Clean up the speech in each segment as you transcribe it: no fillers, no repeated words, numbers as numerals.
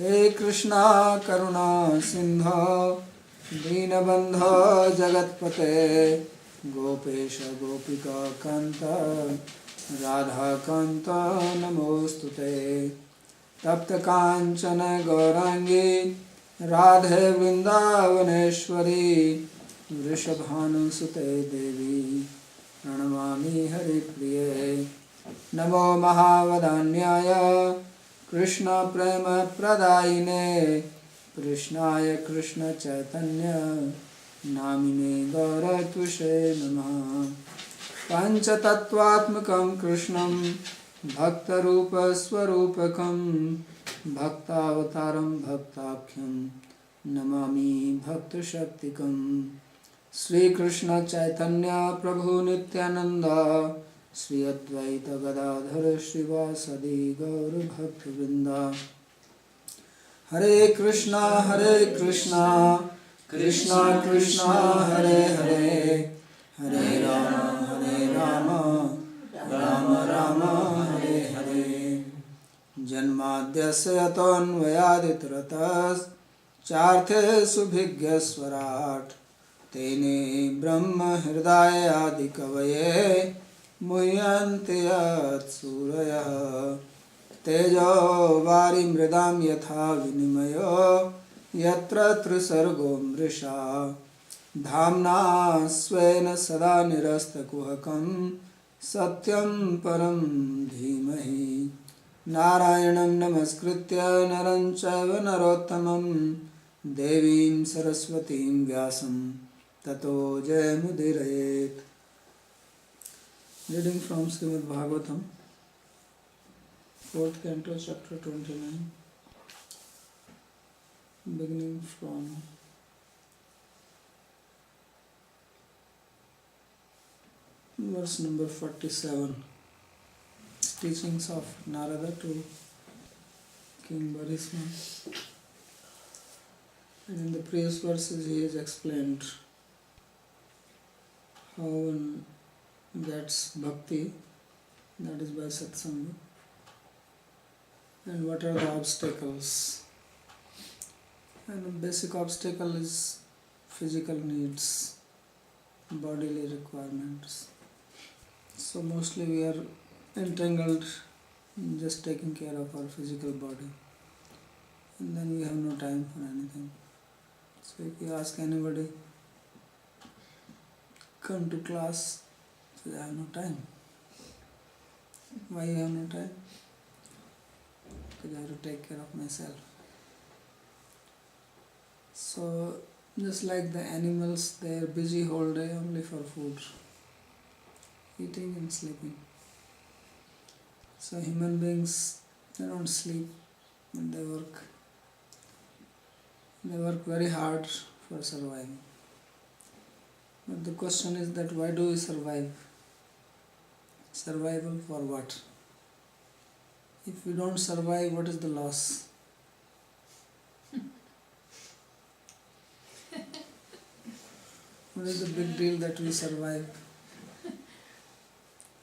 हे कृष्णा करुणा सिंधो दीनबंधो जगत्पते गोपेश गोपिका कांत राधा कांत नमोस्तुते तप्त कांचन गौरांगी राधे वृंदावनेश्वरी वृषभानुसुते देवी प्रणमामि हरिप्रिये नमो महावदान्याय कृष्ण प्रेम प्रदायिने कृष्णाय कृष्ण चैतन्य नामिने गौरत्विषे नमः पंचतत्वात्मकं कृष्णं भक्तरूप स्वरूपकं भक्तावतारं भक्ताख्यं नमामि भक्तशक्तिकं श्री कृष्ण चैतन्य प्रभु नित्यानंद श्री अद्वैत गदाधर श्रीवासदि गौर भक्तवृंद हरे कृष्णा कृष्णा कृष्णा हरे हरे हरे राम राम राम हरे हरे जन्माद्यस्य यतोऽन्वयादितरतः चार्थेषुभिज्ञस्वराट् तेने ब्रह्म हृदय आदि कवये मुह्यन्ति यत्सूरयः तेजो वारिमृदां यथा विनिमयो यत्र त्रिसर्गो मृषा धाम्ना स्वेन सदा निरस्तकुहकं सत्यं परं धीमहि नारायणं नमस्कृत्य नरं चैव नरोत्तमं देवीं सरस्वतीं व्यासं ततो जयमुदीरयेत्। Reading from Srimad Bhagavatam, 4th Canto, chapter 29, beginning from verse number 47. Teachings of Narada to King Bharisma. And in the previous verses he has explained how one gets bhakti, that is by satsanga, and what are the obstacles. And the basic obstacle is physical needs, bodily requirements. So mostly we are entangled in just taking care of our physical body, and then we have no time for anything. So if you ask anybody, come to class, so I have no time. Why you have no time? Because I have to take care of myself. So just like the animals, they are busy whole day only for food, eating and sleeping. So human beings, they don't sleep when they work. They work very hard for surviving. But the question is that why do we survive? Survival for what? If we don't survive, what is the loss? What is the big deal that we survive?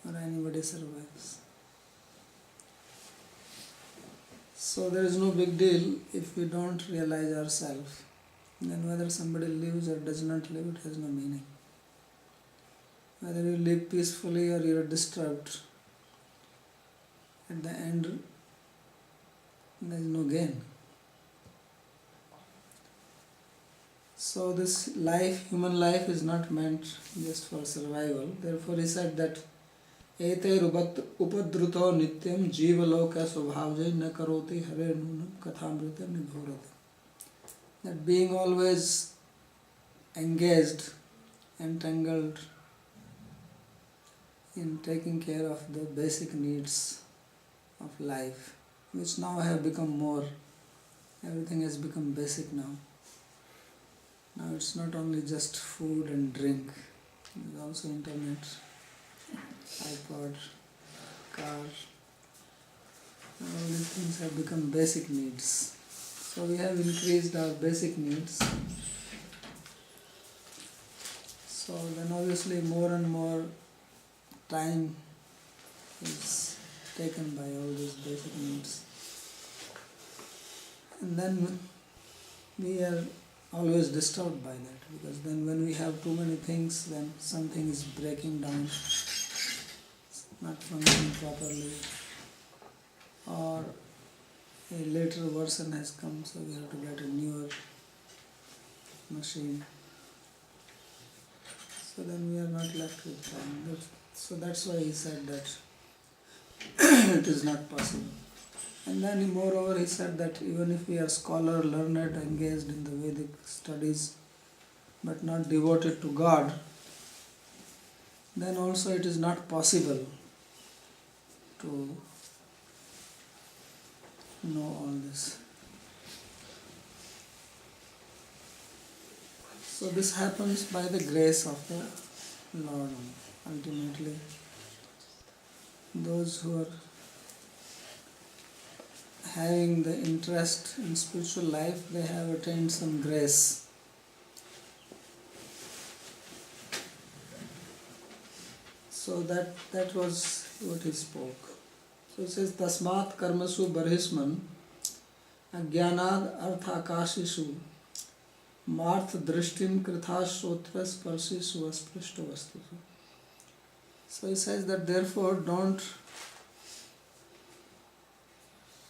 Or anybody survives? So there is no big deal if we don't realize ourselves. Then whether somebody lives or does not live, it has no meaning. Whether you live peacefully or you are disturbed, at the end there is no gain. So this life, human life, is not meant just for survival. Therefore he said that Ete upadruto nityam jivaloka svabhavjay na karoti hare nunam kathamrita nibhorati. That being always engaged, entangled in taking care of the basic needs of life, which now have become more. Everything has become basic now. Now it's not only just food and drink, it's also internet, iPod, car. All these things have become basic needs. So we have increased our basic needs. So then obviously more and more time is taken by all these basic needs. And then we are always disturbed by that, because then when we have too many things, then something is breaking down, not functioning properly, or a later version has come, so we have to get a newer machine. So then we are not left with time. So that's why he said that it is not possible. And then moreover he said that even if we are scholar, learned, engaged in the Vedic studies, but not devoted to God, then also it is not possible to know all this. So this happens by the grace of the Lord ultimately. Those who are having the interest in spiritual life, they have attained some grace. So that was what he spoke. So it says, Tasmat karmasu barhisman ajnanad arthakashishu marth drishtim krithashotras parshisu asprishto vastu. So he says that therefore don't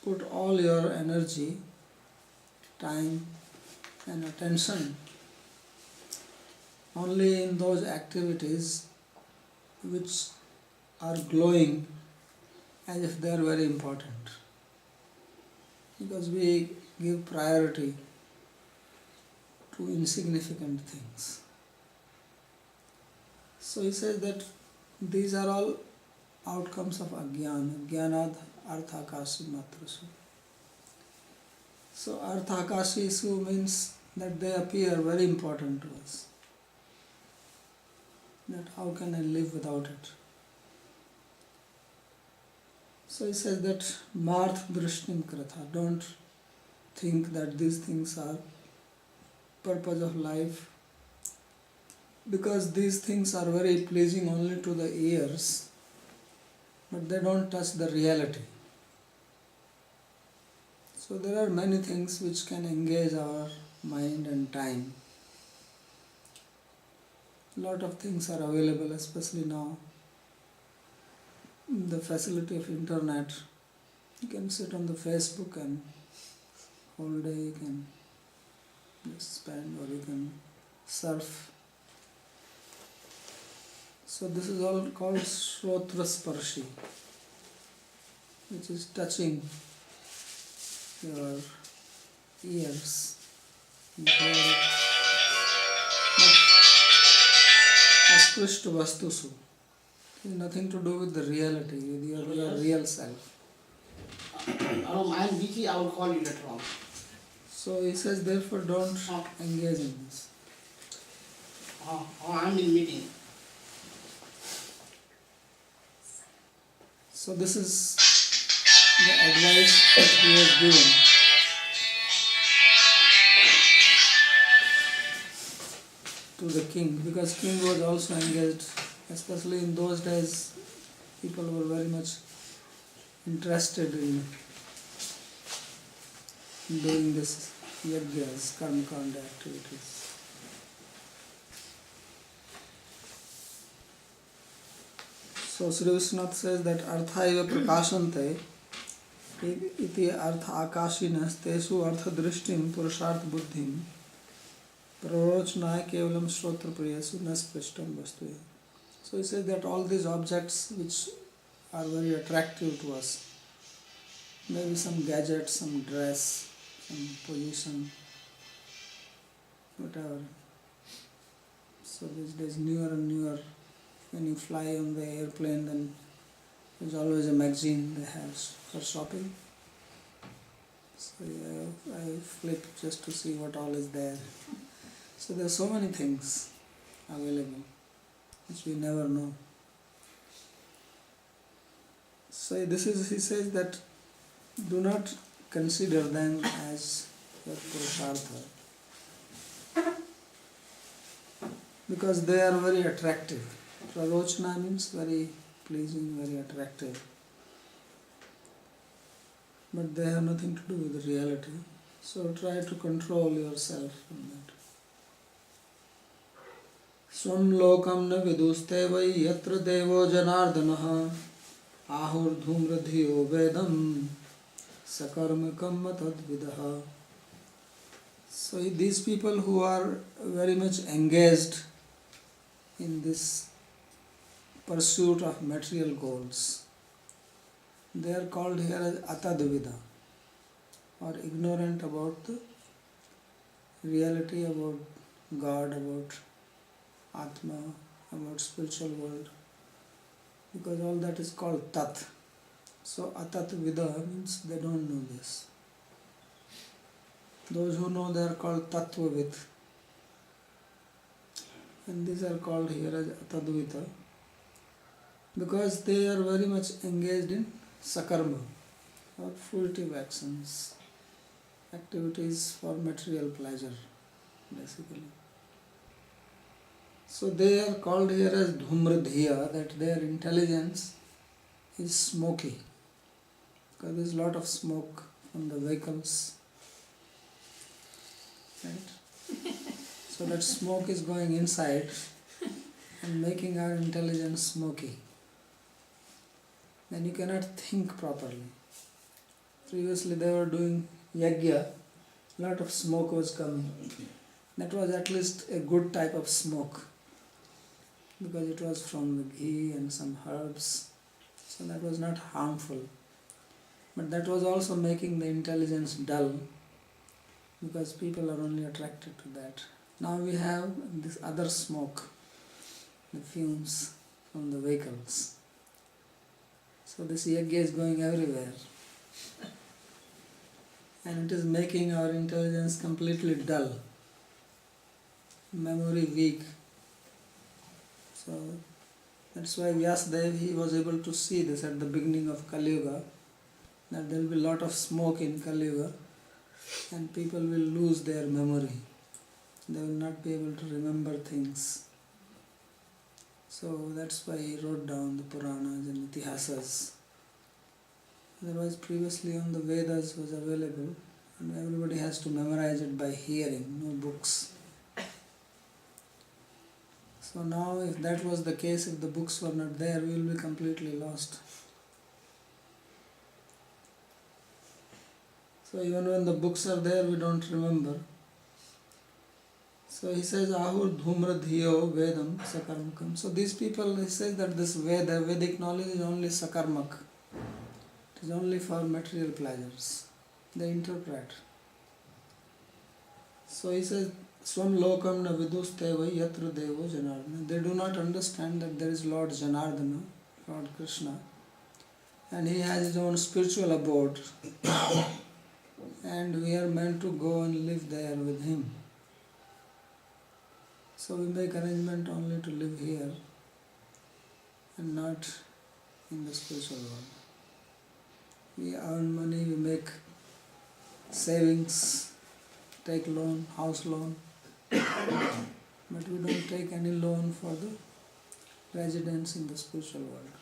put all your energy, time and attention only in those activities which are glowing as if they are very important. Because we give priority to insignificant things. So he says that these are all outcomes of ajnana, ajnanad arthakashi matrasu. So arthakashisu means that they appear very important to us. That how can I live without it? So he says that marth drishtim kratha. Don't think that these things are purpose of life, because these things are very pleasing only to the ears, but they don't touch the reality. So there are many things which can engage our mind and time. A lot of things are available, especially now. The facility of internet. You can sit on the Facebook and whole day you can just spend, or you can surf. So this is all called Shrotrasparshi, which is touching your ears. You hear it. But Asprishta Vastusu has nothing to do with the reality, with your real self. I am busy, I will call you later on. So he says, therefore don't engage in this. I am in meeting. So this is the advice that he has given. To the king, because king was also engaged, especially in those days. People were very much interested in doing this yajnas, karmakanda activities. So Sri Vishwanath says that artha eva prakashante iti artha akashinas tesu artha drishtim purusharth buddhim prarochnaya kevalam shrotra priyasu naspishtam vastu. So he says that all these objects which are very attractive to us, maybe some gadget, some dress, some position, whatever. So these days newer and newer. When you fly on the airplane, then there's always a magazine they have for shopping. So I flip just to see what all is there. So there are so many things available which we never know. So he says that do not consider them as your purushartha, because they are very attractive. Prarochna means very pleasing, very attractive. But they have nothing to do with the reality. So try to control yourself from that. Swam lokam na viduste vai yatra devo janardanaha ahur dhumradhiyo vedam sakarmakam matadvidaha. So these people who are very much engaged in this pursuit of material goals, they are called here as atadvida, or ignorant about the reality about God, about Atma, about spiritual world, because all that is called tat. So atattvida means they don't know this. Those who know, they are called tattvavit, and these are called here as atadvita, because they are very much engaged in sakarma, or fruitive actions, activities for material pleasure, basically. So they are called here as dhumradhiya, that their intelligence is smoky, because there is a lot of smoke from the vehicles, right? So that smoke is going inside and making our intelligence smoky. Then you cannot think properly. Previously they were doing yajna, a lot of smoke was coming. That was at least a good type of smoke, because it was from the ghee and some herbs, so that was not harmful. But that was also making the intelligence dull, because people are only attracted to that. Now we have this other smoke, the fumes from the vehicles. So this yajna is going everywhere. And it is making our intelligence completely dull, memory weak. So that's why Vyasadeva, he was able to see this at the beginning of Kali Yuga, that there will be a lot of smoke in Kali Yuga and people will lose their memory. They will not be able to remember things. So that's why he wrote down the Puranas and Itihasas. Otherwise previously on the Vedas was available and everybody has to memorize it by hearing, no books. So now if that was the case, if the books were not there, we will be completely lost. So even when the books are there, we don't remember. So he says, Ahur dhumra dhiyo vedam sakarmakam. So these people, he says that this Veda, Vedic knowledge is only sakarmak. It is only for material pleasures. They interpret. So he says, Swam lokam na vidusteva yatra devo janardana. They do not understand that there is Lord Janardana, Lord Krishna, and he has his own spiritual abode. And we are meant to go and live there with him. So we make arrangement only to live here and not in the spiritual world. We earn money, we make savings, take loan, house loan, but we don't take any loan for the residence in the spiritual world.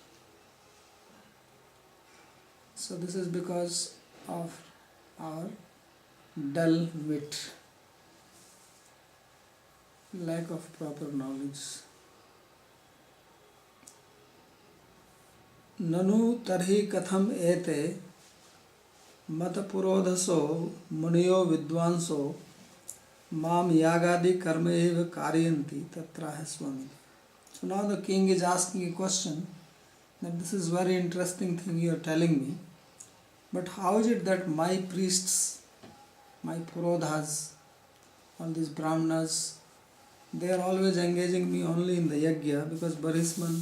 So this is because of our dull wit, lack of proper knowledge. Nanu tarhi katham ete matapurodhaso muniyo vidwanso mam yagadi karma eva karyanti tatraha swami. So now the king is asking a question, that this is very interesting thing you are telling me, but how is it that my priests, my purodhas, all these brahmanas, they are always engaging me only in the yajna, because Barisman,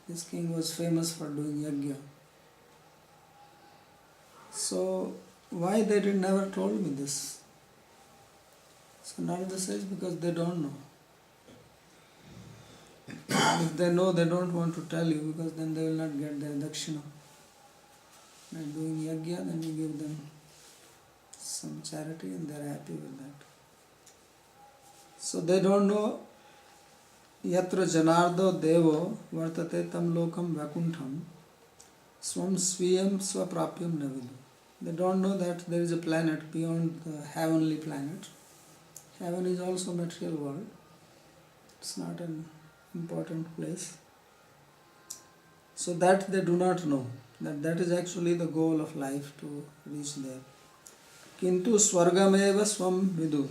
this king, was famous for doing yajna. So why they never told me this? So Narada says, because they don't know. If they know, they don't want to tell you, because then they will not get their dakshina. By doing yajna, then you give them some charity and they are happy with that. So they don't know. Yatra janardo devo vartate tam lokam vakuntham swam swiyam swaprapyam navidu. They don't know that there is a planet beyond the heavenly planet. Heaven is also material world. It's not an important place. So that they do not know. That is actually the goal of life, to reach there. Kintu swargameva swam vidu.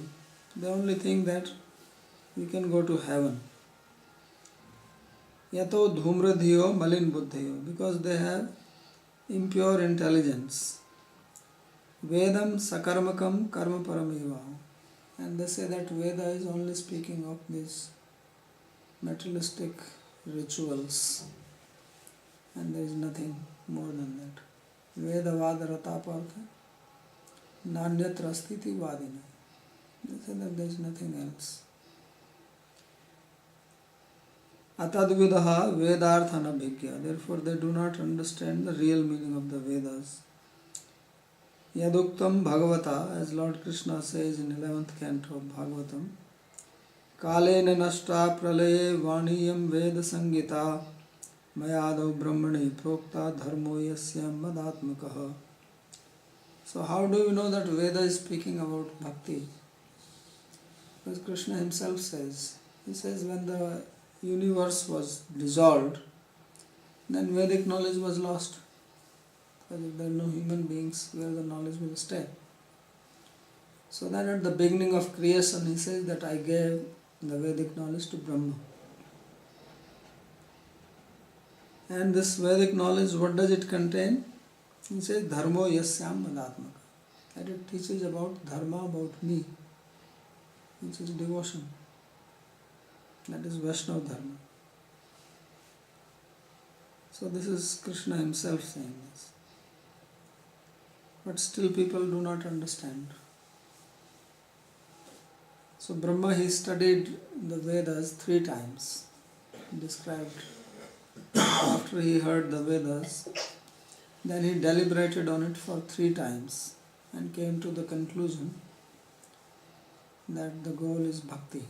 They only think that we can go to heaven. Yato dhumradhiyo malin buddhiyo. Because they have impure intelligence. Vedam sakarmakam karma parameva. And they say that Veda is only speaking of these materialistic rituals. And there is nothing more than that. Veda vada ratapartha nanyatra sthiti vadina. They say that there is nothing else. Atadvidaha vedartha nabhikya. Therefore they do not understand the real meaning of the Vedas. Yaduktam Bhagavata, as Lord Krishna says in 11th Canto of Bhagavatam, Kalena nashta pralaye vaniyam veda sangita mayadav brahmani prokta dharmo yasyam madatmakaha. So how do you know that Veda is speaking about bhakti? Because Krishna himself says, he says when the universe was dissolved, then Vedic knowledge was lost. Because if there are no human beings, where the knowledge will stay. So then at the beginning of creation, he says that I gave the Vedic knowledge to Brahma. And this Vedic knowledge, what does it contain? He says, Dharmo yasyam madatmaka. That it teaches about dharma, about me, which is devotion. That is Vaishnava dharma. So this is Krishna himself saying this. But still people do not understand. So Brahma, he studied the Vedas 3 times. Described. After he heard the Vedas, then he deliberated on it for 3 times and came to the conclusion that the goal is bhakti.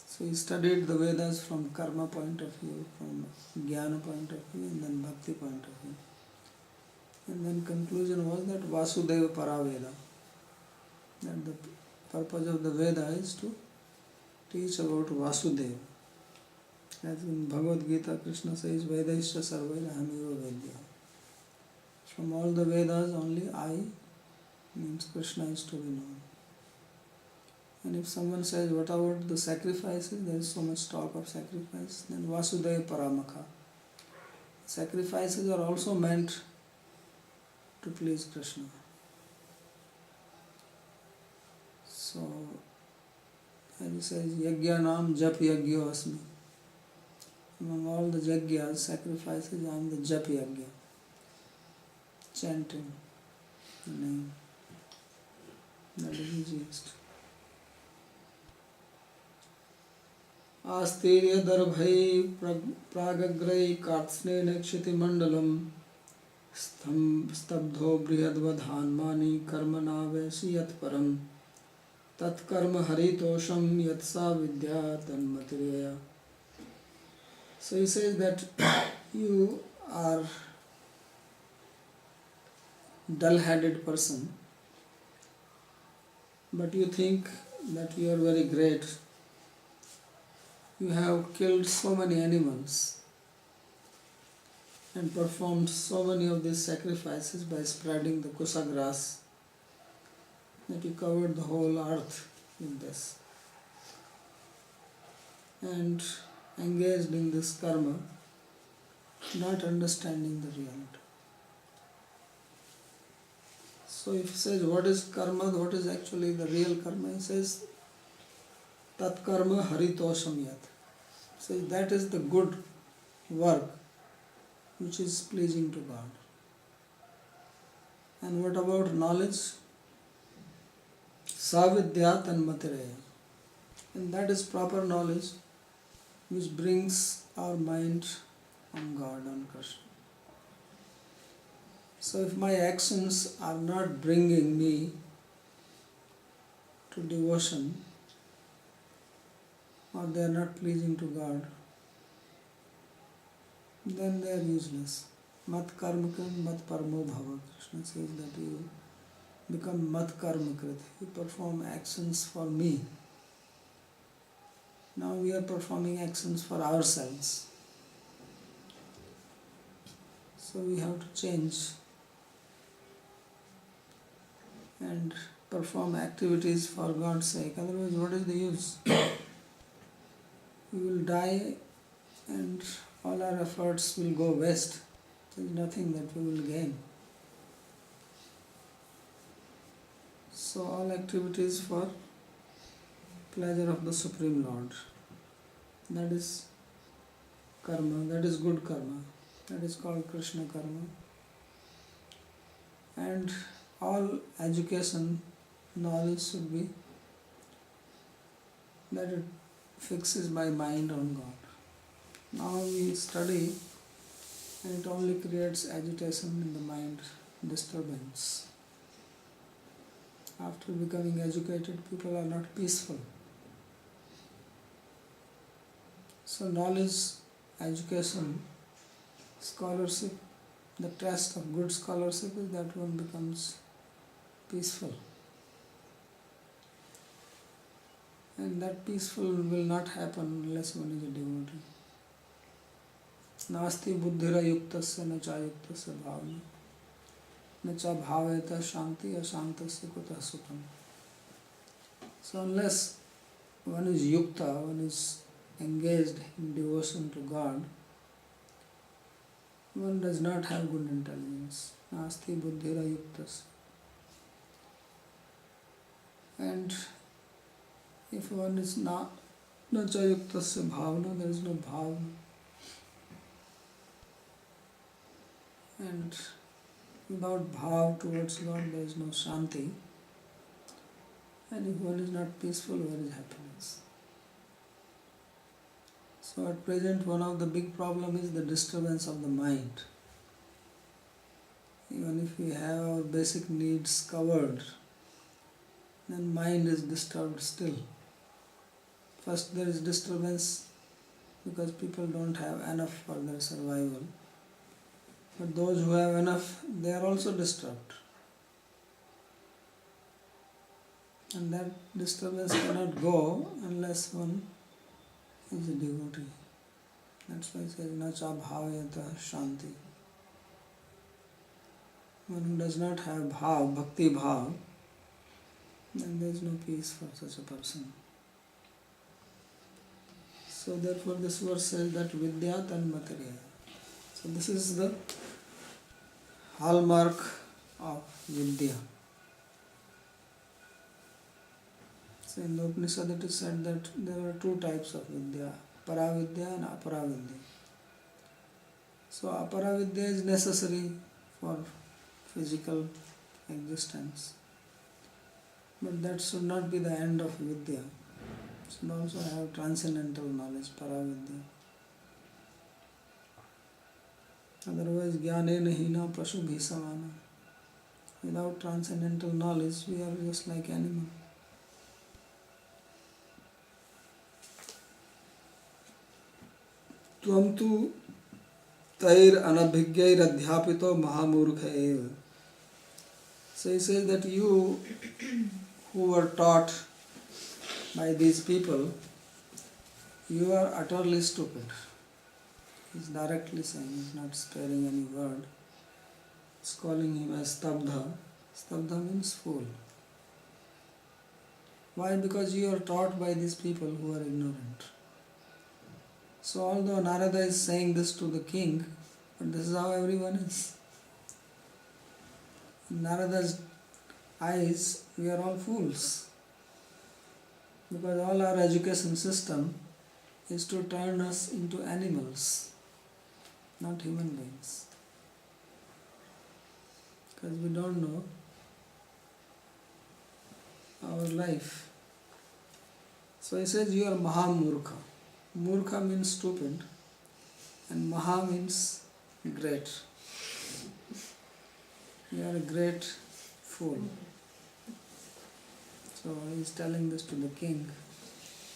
So he studied the Vedas from karma point of view, from jnana point of view, and then bhakti point of view. And then conclusion was that Vasudeva Paraveda. That the purpose of the Veda is to teach about Vasudeva. As in Bhagavad Gita, Krishna says, Vedaisya sarvaira hamiva vedya. From all the Vedas, only I, means Krishna, is to be known. And if someone says, what about the sacrifices? There is so much talk of sacrifice. Then Vasudeva Paramaka. Sacrifices are also meant to please Krishna. So, as he says, Yajnanam jap yajyo asmi. Among all the yajnas, sacrifices, I am the jap yajna. Chanting the name. That is easiest. Astirya darbhai pragagrai kartsne nakshiti mandalam stabdho brihadvadhanmani karmana vesiyat param tat karma haritosham yatsa vidya tanmatiraya. So he says that you are dull-headed person, but you think that you are very great. You have killed so many animals and performed so many of these sacrifices by spreading the kusa grass that you covered the whole earth with this and engaged in this karma, not understanding the reality. So if he says what is karma, what is actually the real karma, he says tat karma haritosham yat. So that is the good work which is pleasing to God. And what about knowledge? Savidya tanmatiraya. And that is proper knowledge which brings our mind on God, on Krishna. So if my actions are not bringing me to devotion, or they are not pleasing to God, then they are useless. Mat karma krit, mat paramo bhava. Krishna says that you become mat karma krit. You perform actions for me. Now we are performing actions for ourselves. So we have to change and perform activities for God's sake. Otherwise, what is the use? We will die and all our efforts will go waste. There is nothing that we will gain. So all activities for pleasure of the Supreme Lord. That is karma, that is good karma. That is called Krishna karma. And all education, knowledge should be that it fixes my mind on God. Now we study and it only creates agitation in the mind, disturbance. After becoming educated, people are not peaceful. So knowledge, education, scholarship, the test of good scholarship is that one becomes peaceful. And that peaceful will not happen unless one is a devotee. Nasti buddhira yuktasya na cha yuktasya bhavana na cha bhaveta shanti ashantasya kutah sukham. So unless one is yukta, one is engaged in devotion to God, one does not have good intelligence. Nasti buddhira yuktasya. And if one is na cha yuktasya bhavana, there is no bhavana. And without bhav towards God, there is no shanti. And if one is not peaceful, where is happiness? So at present, one of the big problems is the disturbance of the mind. Even if we have our basic needs covered, then mind is disturbed still. First there is disturbance because people don't have enough for their survival. But those who have enough, they are also disturbed. And that disturbance cannot go unless one is a devotee. That's why it says, na cha bhavayata shanti. One who does not have bhav, bhakti bhav, then there is no peace for such a person. So therefore this verse says that vidya tanmatariya. So this is the hallmark of vidya. So in the Upanishad it is said that there are two types of vidya, paravidya and aparavidya. So aparavidya is necessary for physical existence. But that should not be the end of vidya. It should also have transcendental knowledge, paravidya. Otherwise, jnanena hina pasubhi samana. Without transcendental knowledge, we are just like animals. Tvam tu tair anabhigyair adhyapito mahamurkha eva. So he says that you who were taught by these people, you are utterly stupid. He's directly saying, he's not sparing any word. He's calling him as stabdha. Stabdha means fool. Why? Because you are taught by these people who are ignorant. So although Narada is saying this to the king, but this is how everyone is. In Narada's eyes, we are all fools. Because all our education system is to turn us into animals, not human beings. Because we don't know our life. So he says you are Mahamurkha. Murkha means stupid and Maha means great. You are a great fool. So he is telling this to the king.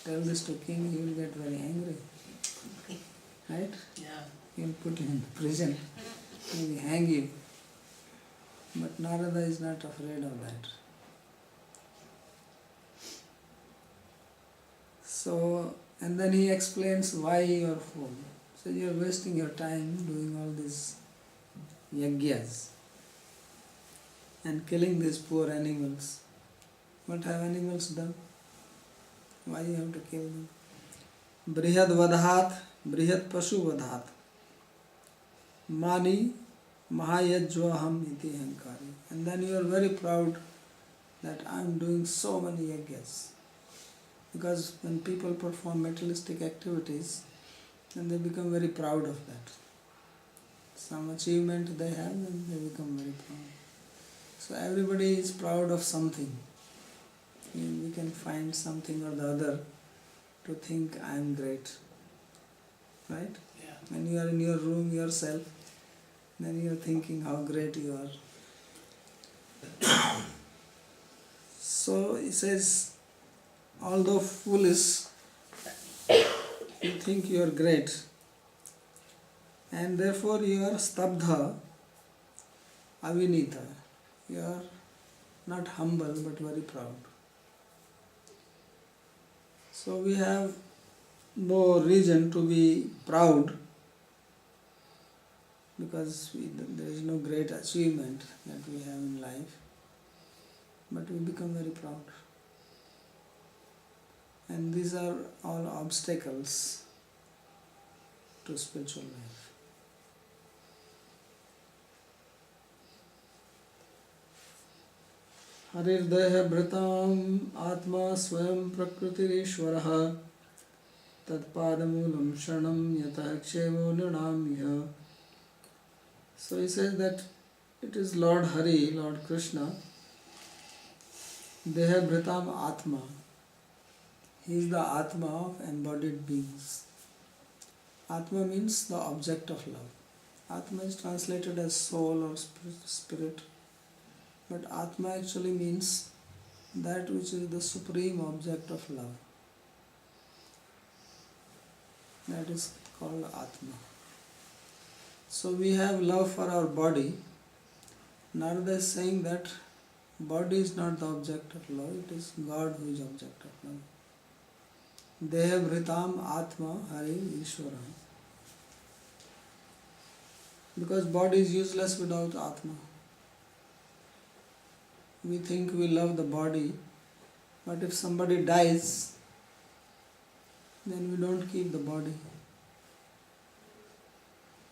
Tell this to king, he will get very angry. Right? Yeah. He will put him in prison. maybe hang you. But Narada is not afraid of that. So, and then he explains why you are fool. So you are wasting your time doing all these yagyas and killing these poor animals. What have animals done? Why you have to kill them? Brihad vadhat, brihad pashu vadhat. Mani mahayajvaham iti hankari. And then you are very proud that I am doing so many yagyas. Because when people perform materialistic activities, then they become very proud of that. Some achievement they have, and they become very proud. So everybody is proud of something. We can find something or the other to think I am great. Right? Yeah. When you are in your room yourself, then you are thinking how great you are. So he says, although foolish, you think you are great, and therefore you are stabdha, avinita. You are not humble but very proud. So we have no reason to be proud because there is no great achievement that we have in life, but we become very proud. And these are all obstacles to spiritual life. Harirdeha bhritam atma swayam prakritirishvaraha tadpadamulam sharanam yatah kshevo nirnamya. So he says that it is Lord Hari, Lord Krishna, Deha bhritam atma. He is the Atma of embodied beings. Atma means the object of love. Atma is translated as soul or spirit. But Atma actually means that which is the supreme object of love. That is called Atma. So we have love for our body. Narada is saying that body is not the object of love, it is God who is object of love. Deha Vritam Atma Hari Ishvara. Because body is useless without Atma. We think we love the body, but if somebody dies, then we don't keep the body.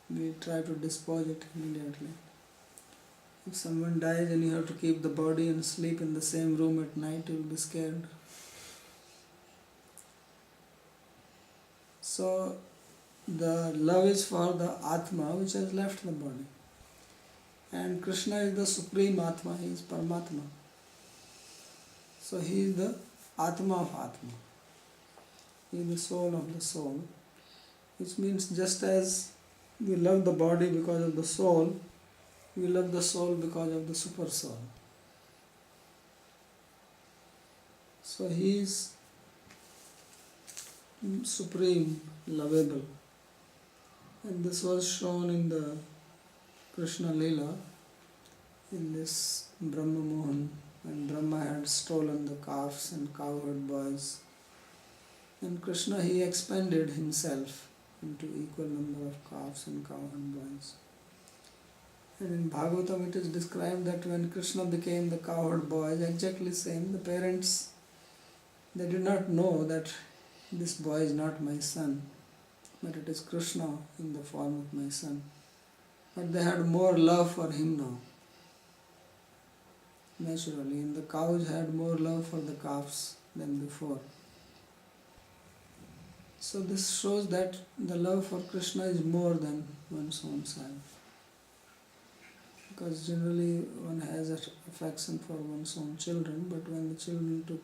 We try to dispose it immediately. If someone dies and you have to keep the body and sleep in the same room at night, you will be scared. So the love is for the Atma which has left the body. And Krishna is the supreme Atma, he is Paramatma. So he is the Atma of Atma. He is the soul of the soul. Which means just as we love the body because of the soul, we love the soul because of the super soul. So he is supreme, lovable. And this was shown in the Krishna Leela, in this Brahma Mohan, when Brahma had stolen the calves and cowherd boys. And Krishna, he expanded himself into equal number of calves and cowherd boys. And in Bhagavatam it is described that when Krishna became the cowherd boys, exactly same, the parents, they did not know that this boy is not my son, but it is Krishna in the form of my son. But they had more love for him now. Naturally, and the cows had more love for the calves than before. So this shows that the love for Krishna is more than one's own son. Because generally one has affection for one's own children, but when the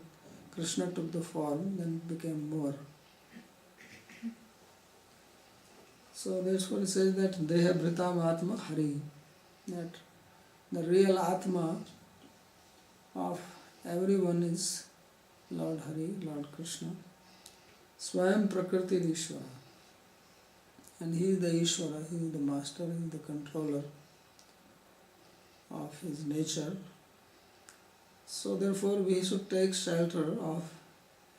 Krishna took the form, then it became more. So therefore it says that Deha Bhritam Atma Hari, that the real Atma of everyone is Lord Hari, Lord Krishna. Swayam Prakriti Ishvara. And he is the Ishvara, he is the master, he is the controller of his nature. So therefore we should take shelter of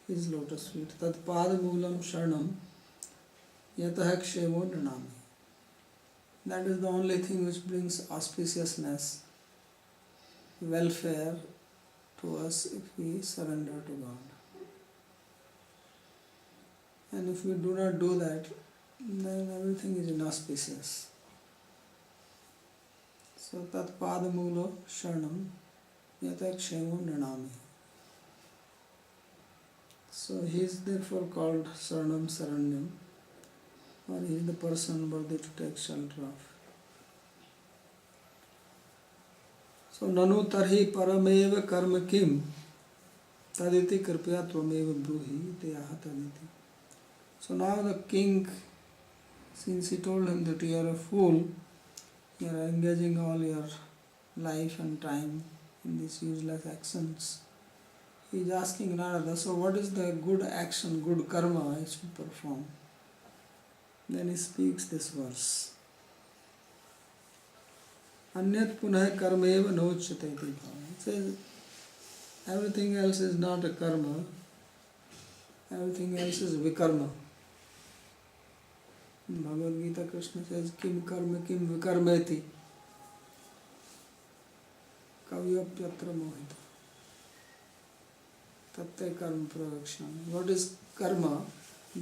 his lotus feet. Tat padamulam sharanam yatah kshemo nranami. That is the only thing which brings auspiciousness, welfare to us if we surrender to God. And if we do not do that, then everything is inauspicious. So tat padamulo sharanam yatah kshemo nranami. So he is therefore called Saranam Saranyam, or he is the person worthy to take shelter of. So nanu tarhi parameva karma kim taditi kripya tvameva bruhi iti aha taditi. So now the king, since he told him that you are a fool, you are engaging all your life and time in these useless actions, he is asking Narada, so what is the good action, good karma I should perform? Then he speaks this verse. Anyat punah karma eva nochate iti bhava. It says everything else is not a karma, everything else is vikarma. In Bhagavad Gita, Krishna says, kim karma kim vikarmeti kavyapyatra mohita tatte karma pravakshami. What is karma,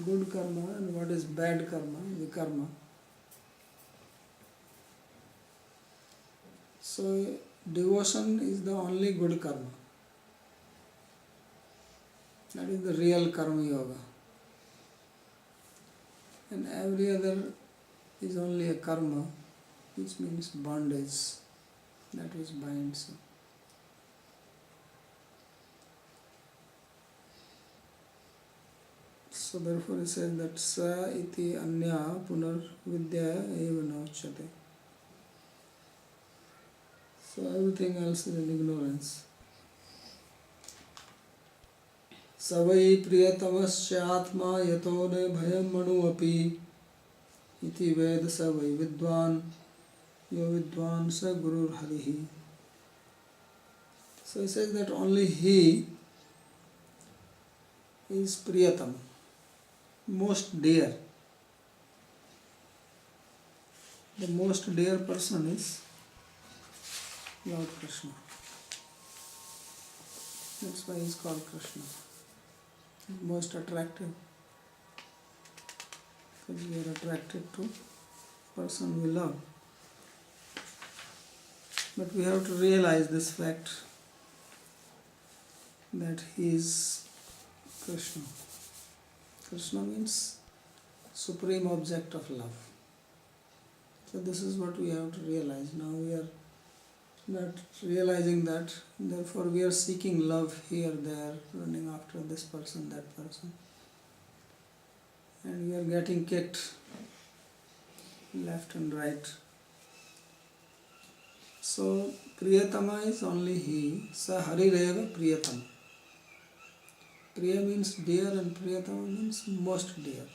good karma, and what is bad karma, vikarma. So devotion is the only good karma. That is the real karma yoga. And every other is only a karma, which means bondage, that which binds you. So therefore he says that sa iti anya punar vidya eva nauchyate. So everything else is in ignorance. Savai priyatamasya atma yato ne bhayam manu api iti ved savai vidwan yo vidwan sa gurur harihi. So he says that only he is priyatam, most dear. The most dear person is Lord Krishna. That's why he is called Krishna. Most attractive. Because we are attracted to person we love. But we have to realize this fact that he is Krishna. Krishna means supreme object of love. So this is what we have to realize. Now we are not realizing that, therefore we are seeking love here, there, running after this person, that person. And we are getting kicked left and right. So Priyatama is only he. Sa Harireva Priyatam. Priya means dear and Priyatama means most dear.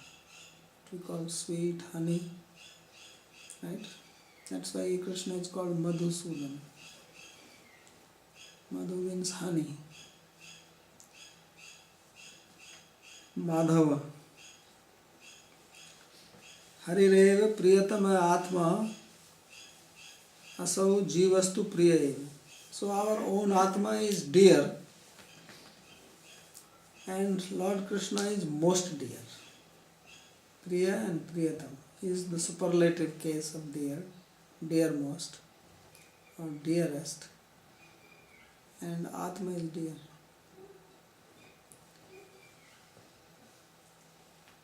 We call sweet, honey. Right? That's why Krishna is called Madhusudan. Madhu means honey. Madhava. Harireva Priyatama Atma Asau Jivastu Priya. So our own Atma is dear and Lord Krishna is most dear. Priya and Priyatam is the superlative case of dear, dearmost or dearest, and Atma is dear.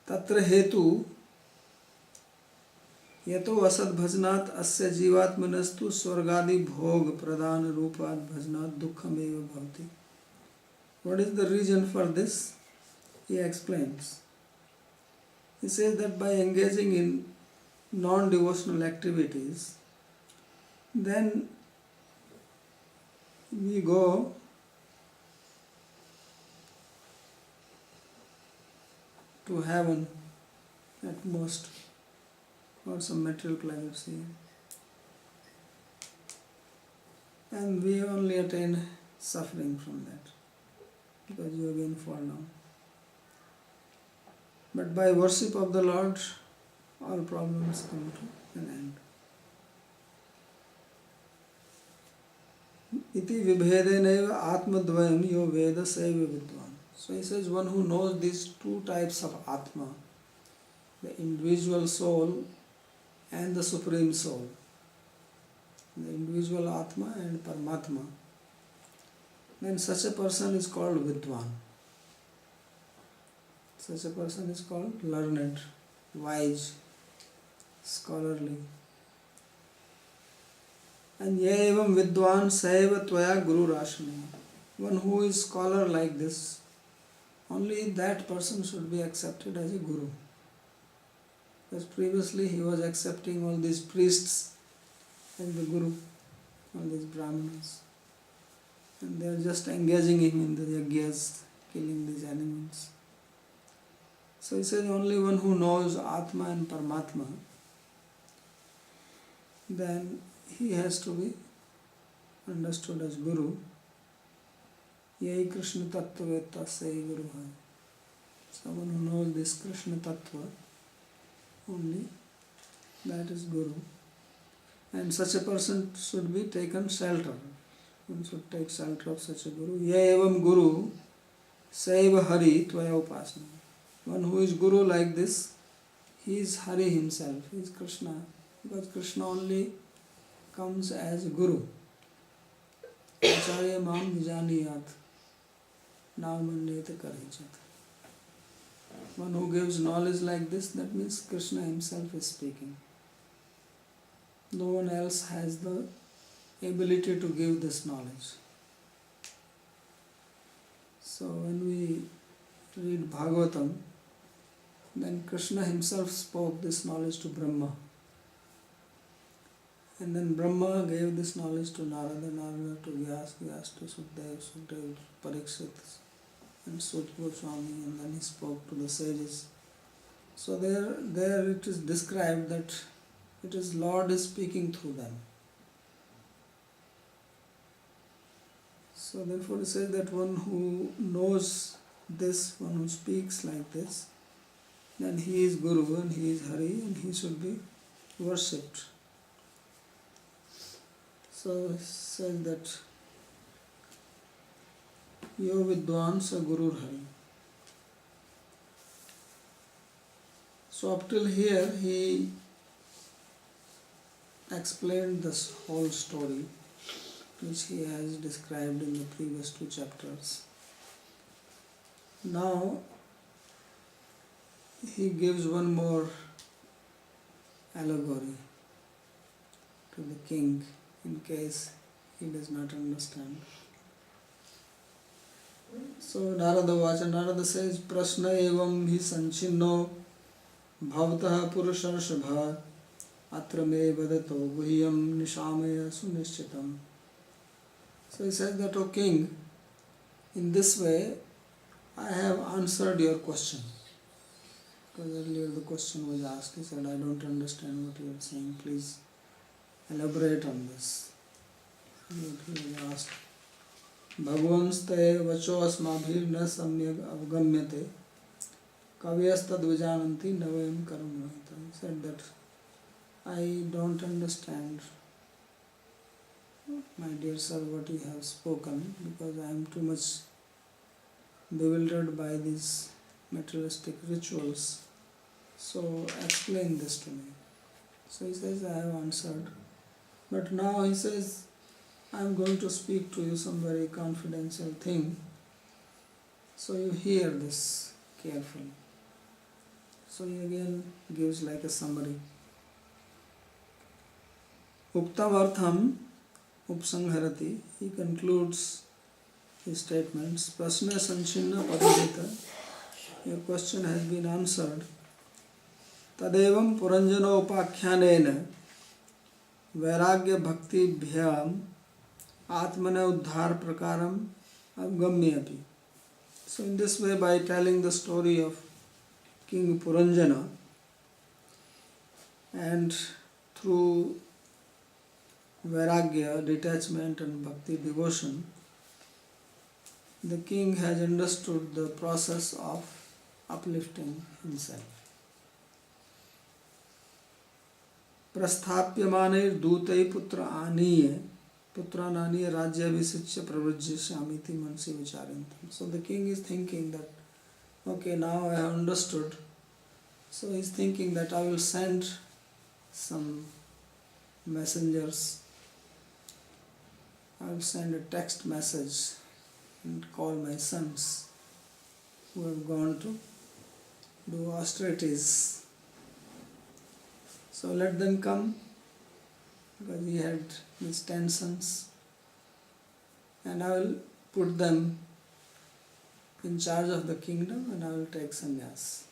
Tatra hetu yato asad bhajanat asya jivatmanastu swargadi bhog pradhan rupat bhajanat dukkham eva bhavati. What is the reason for this? He explains. He says that by engaging in non-devotional activities, then we go to heaven at most, or some material pleasures here. and we only attain suffering from that, because you again fall down. But by worship of the Lord, all problems come to an end. Iti vibhedeneva atmadvayam yo veda saiva vidwan. So he says, one who knows these two types of Atma, the individual soul and the Supreme Soul, the individual Atma and Paramatma, then such a person is called Vidwan. Such a person is called learned, wise, scholarly. And yevam vidwan saiva tvaya guru rashmi. One who is scholar like this, only that person should be accepted as a guru. Because previously he was accepting all these priests as the guru, all these brahmanas. And they are just engaging him in the yajnas, killing these animals. So he says only one who knows Atma and Paramatma, then he has to be understood as Guru. Yahi Krishna Tattva Veta Sai Guru Hai. Someone who knows this Krishna Tattva, only that is Guru. And such a person should be taken shelter. One should take shelter of such a Guru. Ye evam Guru Saiva Hari Tvaya Upasana. One who is Guru like this, he is Hari himself, he is Krishna. Because Krishna only comes as Guru. Acharya mam vijaniyat navmanyeta karichat. One who gives knowledge like this, that means Krishna himself is speaking. No one else has the ability to give this knowledge. So when we read Bhagavatam, then Krishna himself spoke this knowledge to Brahma. And then Brahma gave this knowledge to Narada, Narada to Vyas, Vyas to Sukdev, Sukdev to Parikshit, and Sut Goswami, and then he spoke to the sages. So there it is described that it is Lord is speaking through them. So therefore it says that one who knows this, one who speaks like this, then he is Guru and he is Hari and he should be worshipped. So it says that Yo Vidwan Sa Guru Hari. So up till here he explained this whole story which he has described in the previous two chapters. Now he gives one more allegory to the king in case he does not understand. So Narada says, Prashna evam hi sanchinno bhavataha purusharshabha atra me vadato guhyam nishamaya sunishchitam. So he says that, O king, in this way I have answered your question. Because earlier the question was asked, he said, I don't understand what you are saying, please elaborate on this. What he was asked. Bhagwanstaye vacho asmabhir na samyak avgamyate kavyastad vijananti navayam karamahita. He said that I don't understand, my dear sir, what you have spoken, because I am too much bewildered by these materialistic rituals. So explain this to me. So he says, I have answered. But now he says, I am going to speak to you some very confidential thing. So you hear this carefully. So he again gives like a summary. Uktam artham upsangharati. He concludes his statements. Prasna sanchinna padadita. Your question has been answered. Tadevam puranjano upakhyanena vairagya bhakti bhyam atmana uddhar prakaram avgamyapi. So in this way, by telling the story of King Puranjana, and through vairagya, detachment and bhakti devotion, the king has understood the process of uplifting himself. Prasthapyamanir dutai putra ananiya rajyavisicya pravajyashamiti mansi vicharantam. So the king is thinking that, okay, now I have understood. So he is thinking that I will send some messengers, I will send a text message and call my sons who have gone to do austerities. So let them come, because he had his 10 sons, and I will put them in charge of the kingdom and I will take sannyas.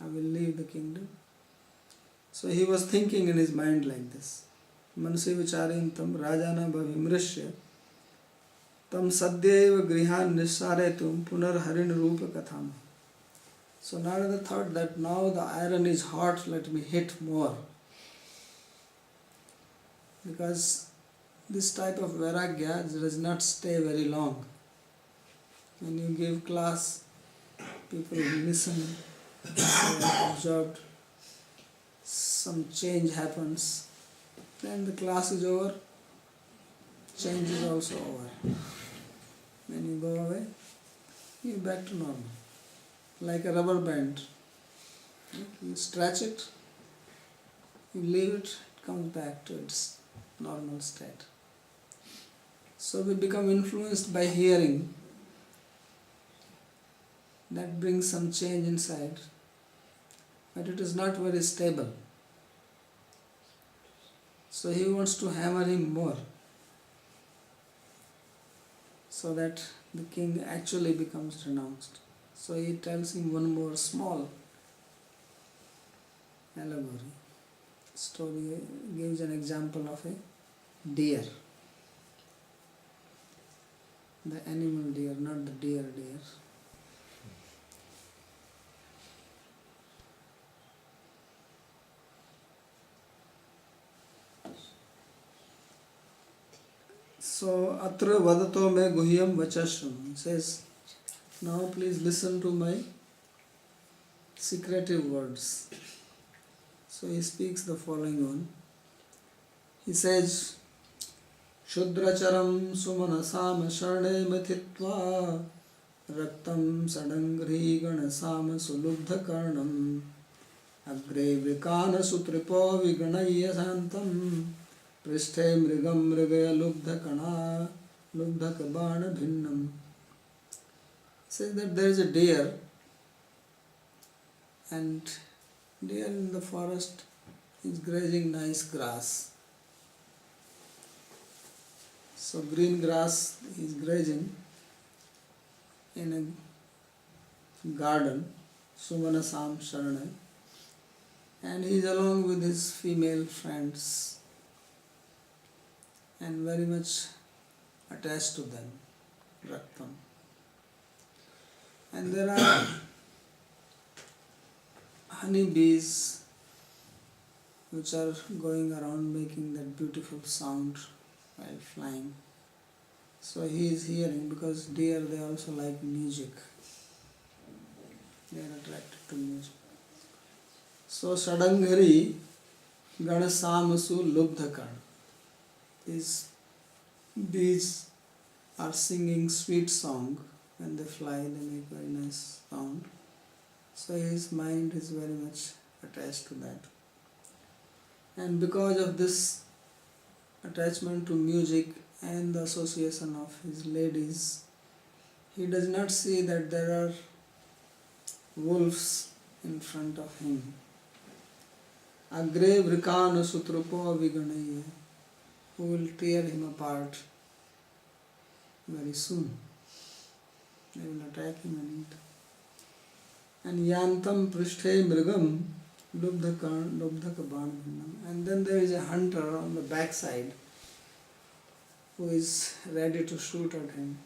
I will leave the kingdom. So he was thinking in his mind like this. Mansi vicharintam rajana bhavimrishya tam sadyeva grihan nissaretum punar harin rupa katham. So Narada thought that now the iron is hot, let me hit more. Because this type of vairagya does not stay very long. When you give class, people listen, they are absorbed, some change happens, then the class is over, change is also over. When you go away, you are back to normal. Like a rubber band. You stretch it, you leave it, it comes back to its normal state. So we become influenced by hearing. That brings some change inside, but it is not very stable. So he wants to hammer him more, so that the king actually becomes renounced. So he tells him one more small allegory. Story gives an example of a deer. The animal deer, not the deer. So, atra vadato me guhyam vachashram. He says, now please listen to my secretive words. So he speaks the following one. He says, Shudracharam sumanasam sharne mathitva raktam sadangri ganasam sulubdha karnam agre vikana sutripo viganaya santam pristhe mrigam mrigaya lubdha kana lubdha kabana bhinnam. Says that there is a deer, and deer in the forest is grazing nice grass. So green grass he is grazing in a garden, Sumanasam Sharana, and he is along with his female friends and very much attached to them, Raktam. And there are honeybees which are going around making that beautiful sound while flying. So he is hearing, because deer, they also like music. They are attracted to music. So Sadangari Ganasamasu Lubdhakan. These bees are singing sweet song. When they fly, they make very nice sound. So his mind is very much attached to that. And because of this attachment to music and the association of his ladies, he does not see that there are wolves in front of him. Agre vrikana sutrupo viganaya, who will tear him apart very soon. They will attack him and eat. And yantam prishthe mrigam lubdhaka. And then there is a hunter on the backside who is ready to shoot at him.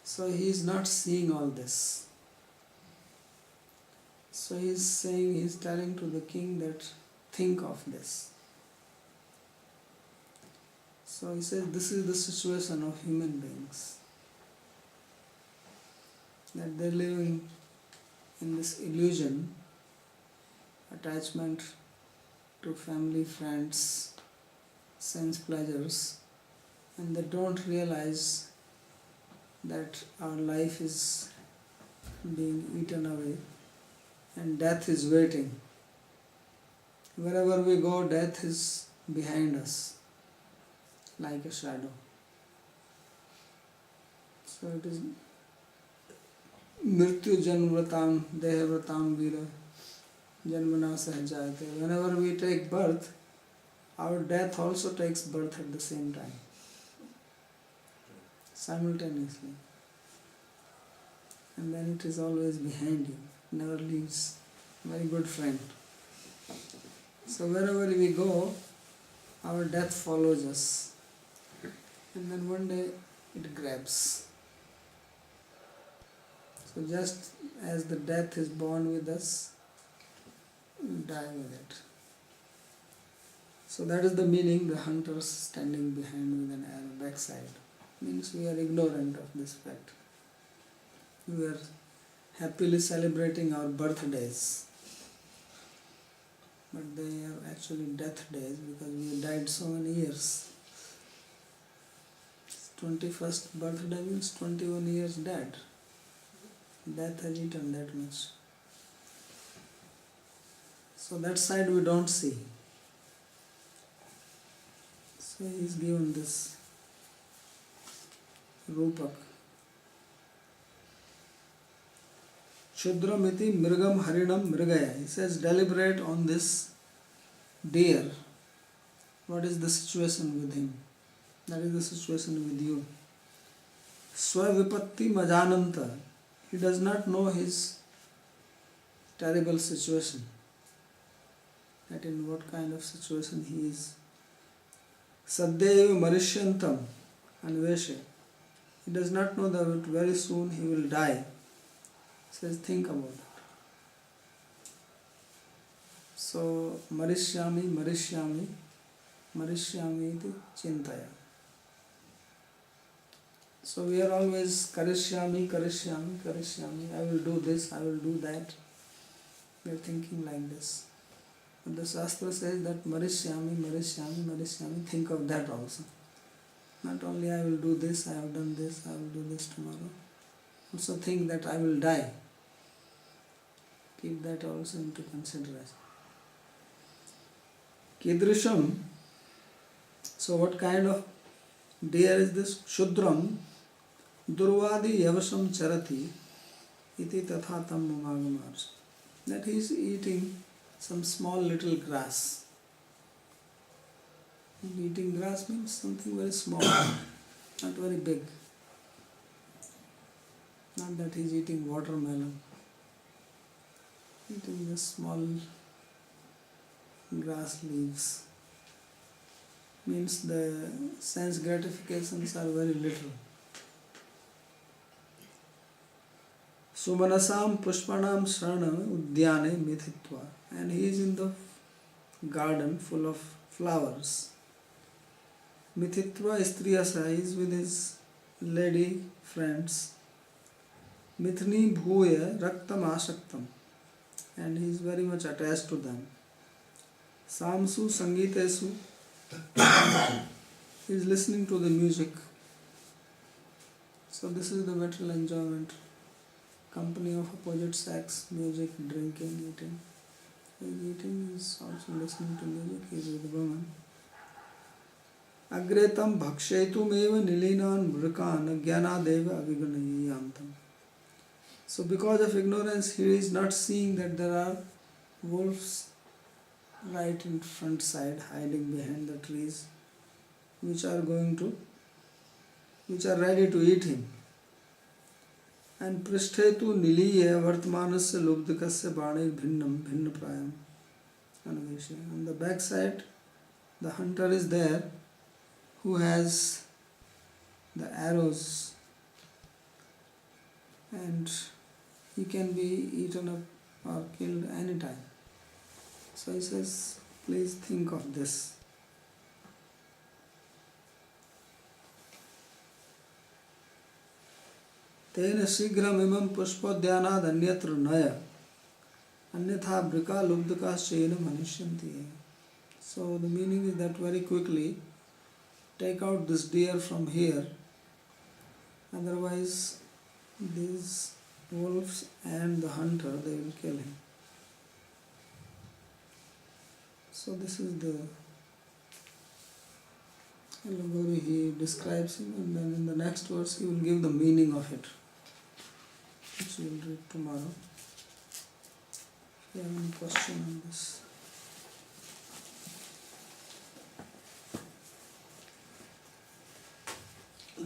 So he is not seeing all this. So he is telling to the king that think of this. So he says this is the situation of human beings, that they're living in this illusion, attachment to family, friends, sense pleasures, and they don't realize that our life is being eaten away and death is waiting. Wherever we go, death is behind us like a shadow. So it is Mrityu Janmratam Dehavratam Vira Janmana Sahajayate. Whenever we take birth, our death also takes birth at the same time, simultaneously. And then it is always behind you, never leaves. Very good friend. So wherever we go, our death follows us. And then one day it grabs. So just as the death is born with us, we die with it. So that is the meaning, the hunters standing behind with an arrow backside. Means we are ignorant of this fact. We are happily celebrating our birthdays, but they are actually death days because we have died so many years. 21st birthday means 21 years dead. Death has eaten that much. So that side we don't see. So he is given this Rupak. Shudramiti Mrigam Harinam Mrigaya. He says, deliberate on this deer. What is the situation with him? That is the situation with you. Swavipatti Majananta. He does not know his terrible situation. That in what kind of situation he is. Saddeva Marishyantam Anveshe. He does not know that very soon he will die. Says, think about it. So, Marishyami iti chintaya. So we are always Karishyami. I will do this, I will do that. We are thinking like this. But the Shastra says that Marishyami, think of that also. Not only I will do this, I have done this, I will do this tomorrow. Also think that I will die. Keep that also into consideration. Kidrisham. So what kind of deer is this? Shudram Durvadi Yavasam Charati Iti Tathatam Mamagamars. That he is eating some small little grass. And eating grass means something very small, not very big. Not that he is eating watermelon. Eating the small grass leaves. Means the sense gratifications are very little. Sumanasam Pushpanam Sharanam Udyane Mithitva. And he is in the garden full of flowers. Mithitva Istriyasa, he is with his lady friends. Mithni Bhuya Raktam Ashaktam. And he is very much attached to them. Samsu Sangitesu. He is listening to the music. So this is the material enjoyment. Company of opposite sex, music, drinking, eating. Eating is also listening to music. He is with the woman. Agretam bhakshetum eva nilinan mrikan jnanadeva aviganayantam. So because of ignorance, he is not seeing that there are wolves right in front side, hiding behind the trees, which are ready to eat him. And prishthetu niliya vartmanasya lubdikasya bhanir bhinna prayam anaveshya. On the back side, the hunter is there who has the arrows, and he can be eaten up or killed anytime. So he says, please think of this. Tena shigram imam pushpadhyanad anyatra naya anyatha brika lubdaka shena manishyanti. So the meaning is that very quickly take out this deer from here, otherwise these wolves and the hunter, they will kill him. So this is the allegory he describes him, and then in the next verse he will give the meaning of it, which we will read tomorrow. If you have any question on this.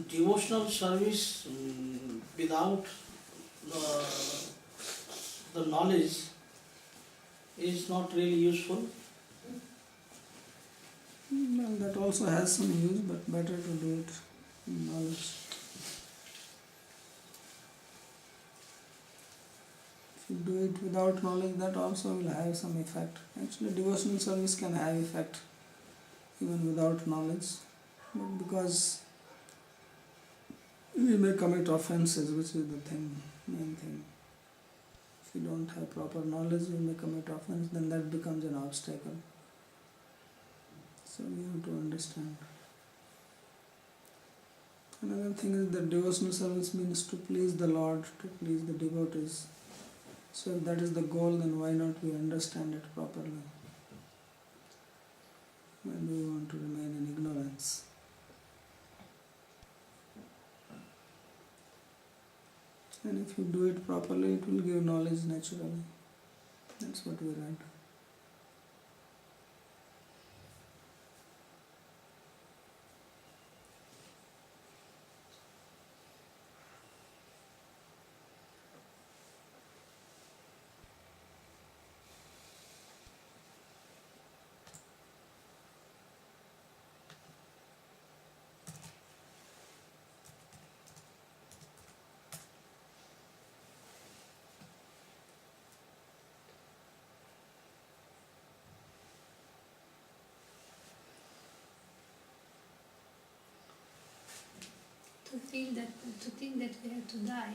Devotional service without the knowledge is not really useful. Well, that also has some use, but better to do it in knowledge. If you do it without knowledge, that also will have some effect. Actually, devotional service can have effect even without knowledge, but because we may commit offenses, which is the main thing. If you don't have proper knowledge, you may commit offense, then that becomes an obstacle. So we have to understand. Another thing is that devotional service means to please the Lord, to please the devotees. So if that is the goal, then why not we understand it properly? Why do we want to remain in ignorance? And if you do it properly, it will give knowledge naturally. That's what we read. To think that we have to die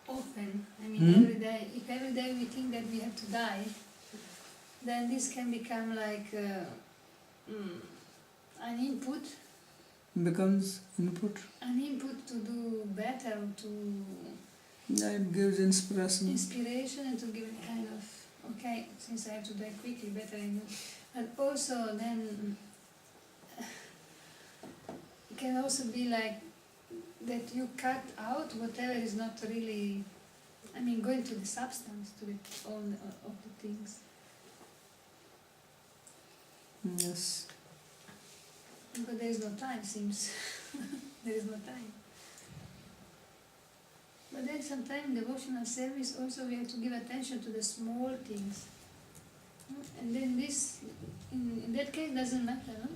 often. I mean, every day. If every day we think that we have to die, then this can become like an input. Becomes input. An input to do better, Yeah, it gives inspiration. Inspiration, and to give a kind of, okay, since I have to die quickly, better I do. And also then it can also be like that you cut out whatever is not really, I mean, going to the substance, to the all of the things. Yes. But there is no time, seems. There is no time. But then sometimes in devotional service also we have to give attention to the small things. And then this, in that case, doesn't matter, no?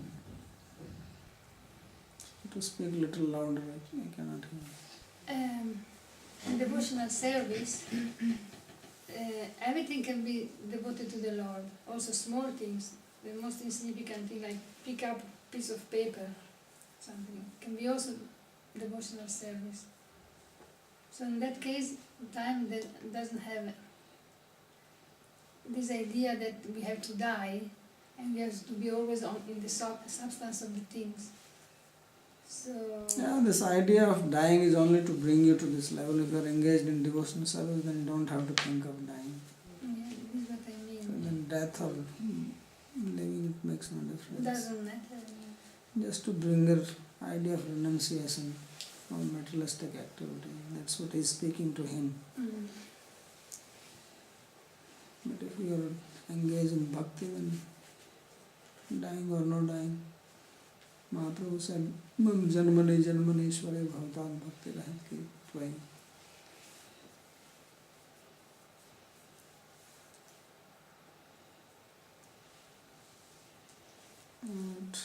To speak a little louder, I cannot hear. In devotional service, everything can be devoted to the Lord. Also small things, the most insignificant thing like pick up a piece of paper, something, can be also devotional service. So in that case, time that doesn't have this idea that we have to die and we have to be always in the substance of the things. So yeah, this idea of dying is only to bring you to this level. If you are engaged in devotional service, then you don't have to think of dying. yeah, this is what I mean. So then death or living makes no difference. Doesn't matter. Just to bring your idea of renunciation from materialistic activity. That's what is speaking to him. Mm. But if you are engaged in bhakti, then dying or no dying, Mahaprabhu said, Mam janmani janmani ishware bhavatan bhakti rahat ki tvai. And